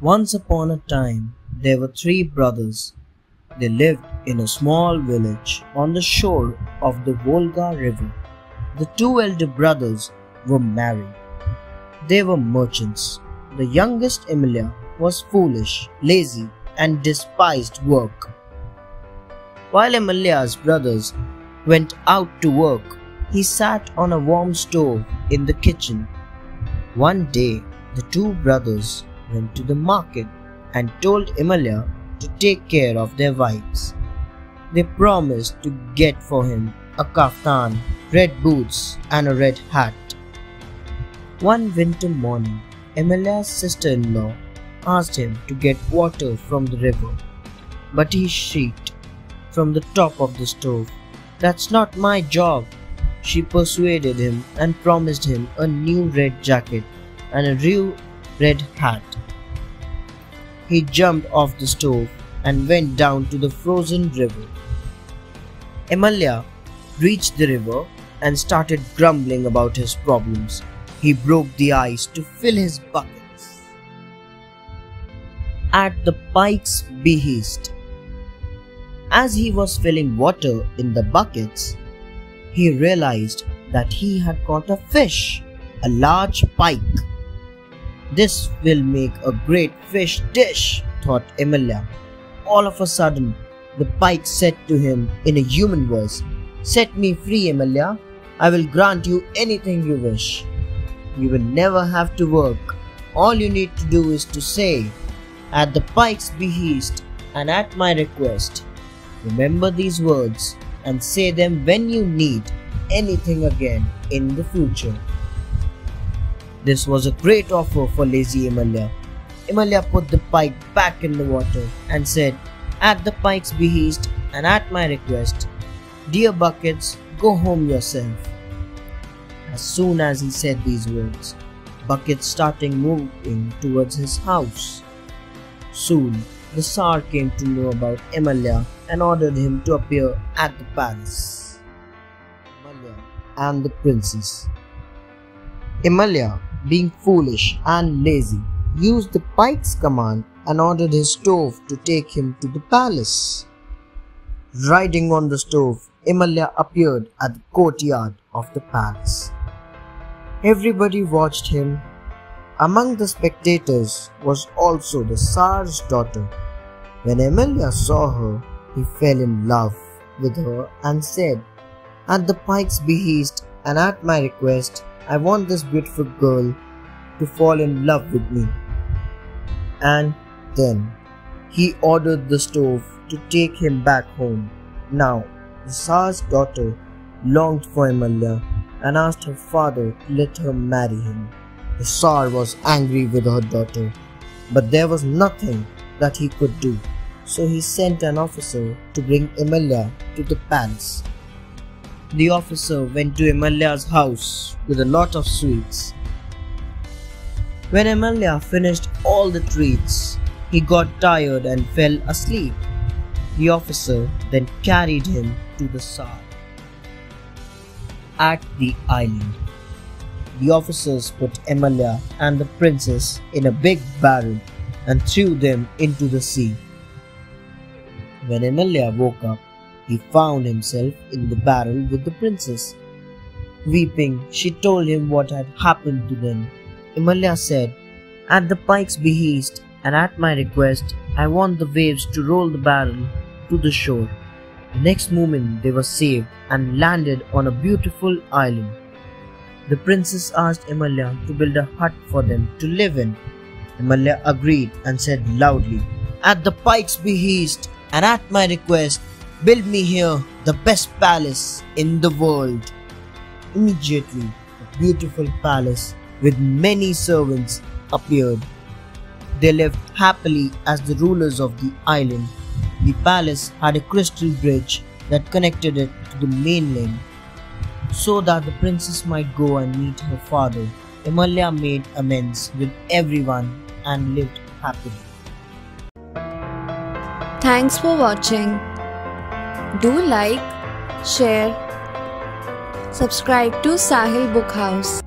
Once upon a time, there were three brothers. They lived in a small village on the shore of the Volga River. The two elder brothers were married. They were merchants. The youngest, Emilia, was foolish, lazy, and despised work. While Emilia's brothers went out to work, he sat on a warm stove in the kitchen. One day, the two brothers went to the market and told Emilia to take care of their wives. They promised to get for him a kaftan, red boots, and a red hat. One winter morning, Emilia's sister-in-law asked him to get water from the river, but he shrieked from the top of the stove, "That's not my job." She persuaded him and promised him a new red jacket and a new red hat. He jumped off the stove and went down to the frozen river. Emilia reached the river and started grumbling about his problems. He broke the ice to fill his buckets. At the Pikes' behest, as he was filling water in the buckets, he realized that he had caught a fish, a large pike. "This will make a great fish dish," thought Emilia. All of a sudden, the pike said to him in a human voice, "Set me free, Emilia. I will grant you anything you wish. You will never have to work. All you need to do is to say, 'At the pike's behest and at my request.' Remember these words and say them when you need anything again in the future." This was a great offer for Lazy Emilia. Emilia put the pike back in the water and said, "At the pike's behest and at my request, dear buckets, go home yourself." As soon as he said these words, buckets started moving towards his house. Soon, the Tsar came to know about Emilia and ordered him to appear at the palace. Emilia and the princess. Emilia, being foolish and lazy, used the pike's command and ordered his stove to take him to the palace. Riding on the stove, Emilia appeared at the courtyard of the palace. Everybody watched him. Among the spectators was also the Tsar's daughter. When Emilia saw her, he fell in love with her and said, "At the pike's behest and at my request, I want this beautiful girl to fall in love with me." And then he ordered the stove to take him back home. Now the Tsar's daughter longed for Emilia and asked her father to let her marry him. The Tsar was angry with her daughter, but there was nothing that he could do, so he sent an officer to bring Emilia to the palace. The officer went to Emilia's house with a lot of sweets. When Emilia finished all the treats, he got tired and fell asleep. The officer then carried him to the Tsar. At the island, the officers put Emilia and the princess in a big barrel and threw them into the sea. When Emilia woke up, he found himself in the barrel with the princess. Weeping, she told him what had happened to them. Emilia said, "At the pike's behest and at my request, I want the waves to roll the barrel to the shore." The next moment they were saved and landed on a beautiful island. The princess asked Emilia to build a hut for them to live in. Emilia agreed and said loudly, "At the pike's behest and at my request, build me here the best palace in the world." Immediately, a beautiful palace with many servants appeared. They lived happily as the rulers of the island. The palace had a crystal bridge that connected it to the mainland, so that the princess might go and meet her father. Emilia made amends with everyone and lived happily. Thanks for watching. Do like, share, subscribe to Sahil Book House.